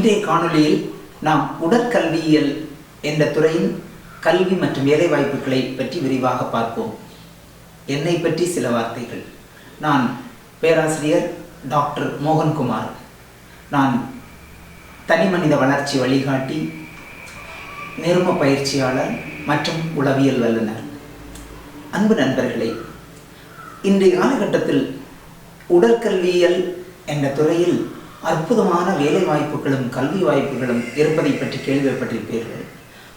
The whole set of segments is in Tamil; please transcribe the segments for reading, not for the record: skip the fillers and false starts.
இன்றைய காணொளியில் நாம் உடற்கல்வியியல் என்ற துறையின் கல்வி மற்றும் வேலைவாய்ப்புகளை பற்றி விரிவாக பார்ப்போம். என்னை பற்றி சில வார்த்தைகள். நான் பேராசிரியர் டாக்டர் மோகன்குமார். நான் தனிமனித வளர்ச்சி வழிகாட்டி, நிரும பயிற்சியாளர் மற்றும் உளவியல் வல்லுநர். அன்பு நண்பர்களே, இன்றைய காலகட்டத்தில் உடற்கல்வியியல் என்ற துறையில் அற்புதமான வேலை வாய்ப்புகளும் கல்வி வாய்ப்புகளும் இருப்பதை பற்றி கேள்விப்பட்டிருப்பீர்கள்.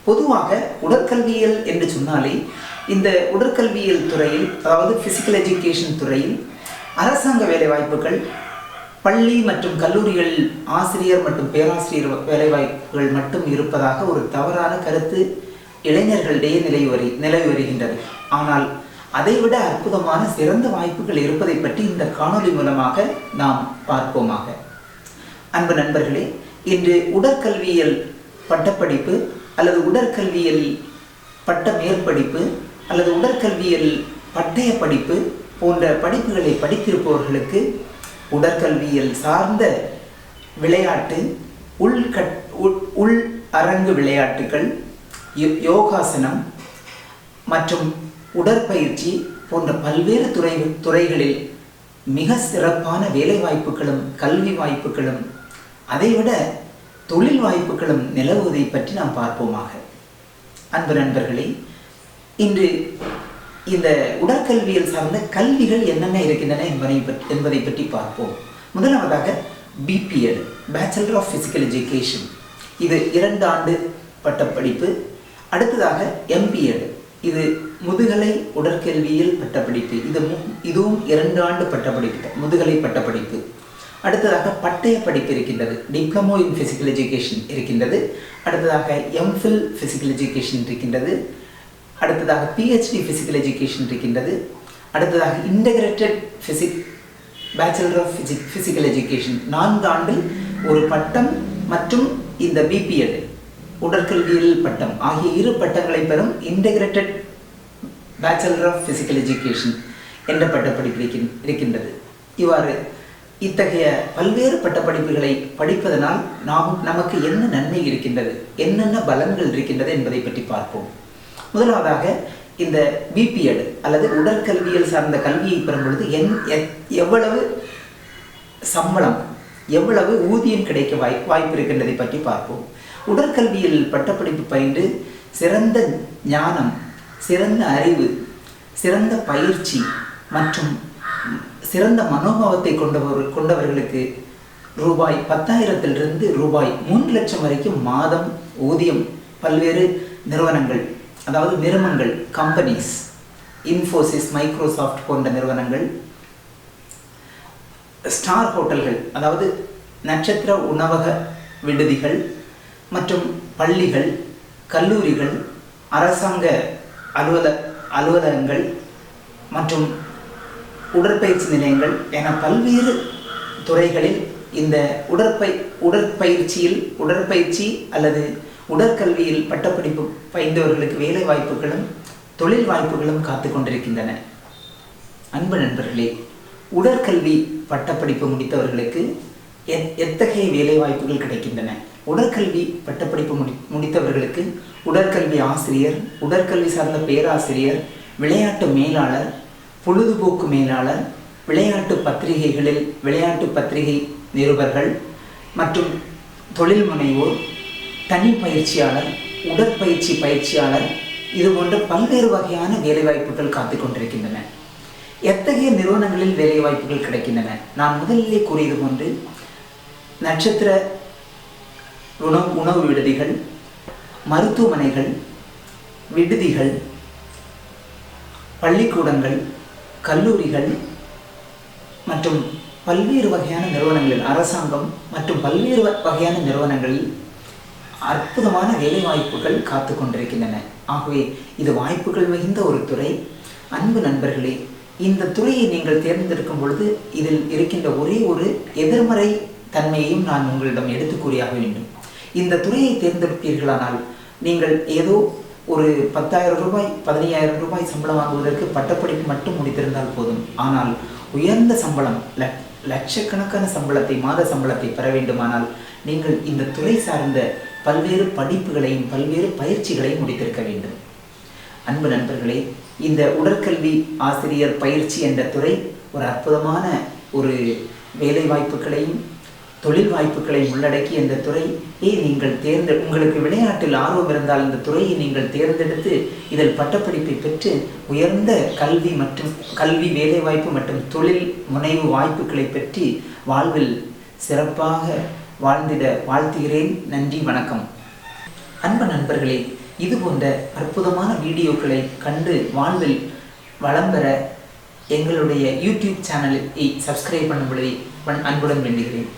பொதுவாக உடற்கல்வியியல் என்று சொன்னாலே இந்த உடற்கல்வியியல் துறையில், அதாவது ஃபிசிக்கல் எஜுகேஷன் துறையில் அரசாங்க வேலை வாய்ப்புகள், பள்ளி மற்றும் கல்லூரிகளில் ஆசிரியர் மற்றும் பேராசிரியர் வேலைவாய்ப்புகள் மட்டும் இருப்பதாக ஒரு தவறான கருத்து இளைஞர்களிடையே நிலவி வருகின்றது. ஆனால் அதைவிட அற்புதமான சிறந்த வாய்ப்புகள் இருப்பதை பற்றி இந்த காணொளி மூலமாக நாம் பார்ப்போமாக. அன்பு நண்பர்களே, இன்று உடற்கல்வியியல் பட்டப்படிப்பு அல்லது உடற்கல்வியல் பட்ட மேற்படிப்பு அல்லது உடற்கல்வியல் பட்டய படிப்பு போன்ற படிப்புகளை படித்திருப்பவர்களுக்கு உடற்கல்வியல் சார்ந்த விளையாட்டு, உள் அரங்கு விளையாட்டுகள், யோகாசனம் மற்றும் உடற்பயிற்சி போன்ற பல்வேறு துறைகளில் மிக சிறப்பான வேலை வாய்ப்புகளும் கல்வி வாய்ப்புகளும் அதைவிட தொழில் வாய்ப்புகளும் நிலவுவதை பற்றி நாம் பார்ப்போமாக. அன்பு நண்பர்களே, இன்று இந்த உடற்கல்வியல் சார்ந்த கல்விகள் என்னென்ன இருக்கின்றன என்பதை பற்றி பார்ப்போம். முதலாவதாக BPEd, bachelor of physical education. இது 2 ஆண்டு பட்டப்படிப்பு. அடுத்ததாக எம்பிஎட், இது முதுகலை உடற்கல்வியியல் பட்டப்படிப்பு. இதுவும் 2 ஆண்டு பட்டப்படிப்பு, முதுகலை பட்டப்படிப்பு. அடுத்ததாக பட்டய படிப்பு இருக்கின்றது, டிப்ளமோ இன் ஃபிசிக்கல் எஜுகேஷன் இருக்கின்றது. அடுத்ததாக எம்ஃபில் ஃபிசிக்கல் எஜுகேஷன் இருக்கின்றது. அடுத்ததாக பிஹெச்டி ஃபிசிக்கல் எஜுகேஷன் இருக்கின்றது. அடுத்ததாக integrated bachelor of physical education, 4 ஆண்டில் ஒரு பட்டம் மற்றும் இந்த பிபிஎட் உடற்கல்வியல் பட்டம் ஆகிய 2 பட்டங்களை பெறும் integrated bachelor of physical education என்ற பட்டப்படிப்பு இருக்கின்றது. இவ்வாறு இத்தகைய பல்வேறு பட்டப்படிப்புகளை படிப்பதனால் நமக்கு என்ன நன்மை இருக்கின்றது, என்னென்ன பலன்கள் இருக்கின்றது என்பதை பற்றி பார்ப்போம். முதலாவதாக இந்த பிபிஎட் அல்லது உடற்கல்வியல் சார்ந்த கல்வியை பெறும் பொழுது எவ்வளவு சம்பளம், எவ்வளவு ஊதியம் கிடைக்க வாய்ப்பு இருக்கின்றதை பற்றி பார்ப்போம். உடற்கல்வியில் பட்டப்படிப்பு பயின்று சிறந்த ஞானம், சிறந்த அறிவு, சிறந்த பயிற்சி மற்றும் சிறந்த மனோபாவத்தை கொண்டவர்களுக்கு ரூபாய் 10,000 ரூபாய் 3 லட்சம் வரைக்கும் மாதம் ஊதியம் பல்வேறு நிறுவனங்கள், அதாவது நிறுவனங்கள், கம்பெனிஸ், இன்ஃபோசிஸ், மைக்ரோசாஃப்ட் போன்ற நிறுவனங்கள், ஸ்டார் ஹோட்டல்கள், அதாவது நட்சத்திர உணவக விடுதிகள் மற்றும் பள்ளிகள், கல்லூரிகள், அரசாங்க அலுவலகங்கள் மற்றும் உடற்பயிற்சி நிலையங்கள் என பல்வேறு துறைகளில் இந்த உடற்பயிற்சி அல்லது உடற்கல்வியில் பட்டப்படிப்பு பயின்றவர்களுக்கு வேலை வாய்ப்புகளும் தொழில் வாய்ப்புகளும் காத்து கொண்டிருக்கின்றன. அன்பு நண்பர்களே, உடற்கல்வி பட்டப்படிப்பு முடித்தவர்களுக்கு எத்தகைய வேலை வாய்ப்புகள் கிடைக்கின்றன? உடற்கல்வி பட்டப்படிப்பு முடித்தவர்களுக்கு உடற்கல்வி ஆசிரியர், உடற்கல்வி சார்ந்த பேராசிரியர், விளையாட்டு மேலாளர், பொழுதுபோக்கு மேலாளர், விளையாட்டு பத்திரிகைகளில் விளையாட்டு பத்திரிகை நிருபர்கள் மற்றும் தொழில் முனைவோர், தனி பயிற்சியாளர், உடற்பயிற்சி பயிற்சியாளர், இது போன்ற பல்வேறு வகையான வேலைவாய்ப்புகள் காத்து கொண்டிருக்கின்றன. எத்தகைய நிறுவனங்களில் வேலைவாய்ப்புகள் கிடைக்கின்றன? நான் முதலிலே கூறியது போன்று நட்சத்திர உணவு விடுதிகள், மருத்துவமனைகள், விடுதிகள், பள்ளிக்கூடங்கள், கல்லூரிகள் மற்றும் பல்வேறு வகையான நிறுவனங்களில், அரசாங்கம் மற்றும் பல்வேறு வகையான நிறுவனங்களில் அற்புதமான வேலை வாய்ப்புகள் காத்து கொண்டிருக்கின்றன. ஆகவே இது வாய்ப்புகள் மிகுந்த ஒரு துறை. அன்பு நண்பர்களே, இந்த துறையை நீங்கள் தேர்ந்தெடுக்கும் பொழுது இதில் இருக்கின்ற ஒரே ஒரு எதிர்மறை தன்மையையும் நான் உங்களிடம் எடுத்து கூறியாக வேண்டும். இந்த துறையை தேர்ந்தெடுப்பீர்களானால் நீங்கள் ஏதோ ஒரு 10,000 ரூபாய் 15,000 ரூபாய் சம்பளம் வாங்குவதற்கு பட்டப்படிப்பு மட்டும் முடித்திருந்தால் போதும். ஆனால் உயர்ந்த சம்பளம், லட்சக்கணக்கான சம்பளத்தை, மாத சம்பளத்தை பெற வேண்டுமானால் நீங்கள் இந்த துறை சார்ந்த பல்வேறு படிப்புகளையும் பல்வேறு பயிற்சிகளையும் முடித்திருக்க வேண்டும். அன்பு நண்பர்களே, இந்த உடற்கல்வி ஆசிரியர் பயிற்சி என்ற துறை ஒரு அற்புதமான ஒரு வேலை வாய்ப்புகளையும் தொழில் வாய்ப்புகளையும் உள்ளடக்கிய இந்த துறையை நீங்கள் உங்களுக்கு விளையாட்டில் ஆர்வம் இருந்தால் இந்த துறையை நீங்கள் தேர்ந்தெடுத்து இதில் பட்டப்படிப்பை பெற்று உயர்ந்த கல்வி வேலைவாய்ப்பு மற்றும் தொழில் முனைவு வாய்ப்புகளை பெற்று வாழ்வில் சிறப்பாக வாழ்ந்திட வாழ்த்துகிறேன். நன்றி, வணக்கம். அன்பு நண்பர்களே, இது போன்ற அற்புதமான வீடியோக்களை கண்டு வாழ்வில் வளம் பெற எங்களுடைய யூடியூப் சேனலை சப்ஸ்கிரைப் பண்ணும்படி அன்புடன் வேண்டுகிறேன்.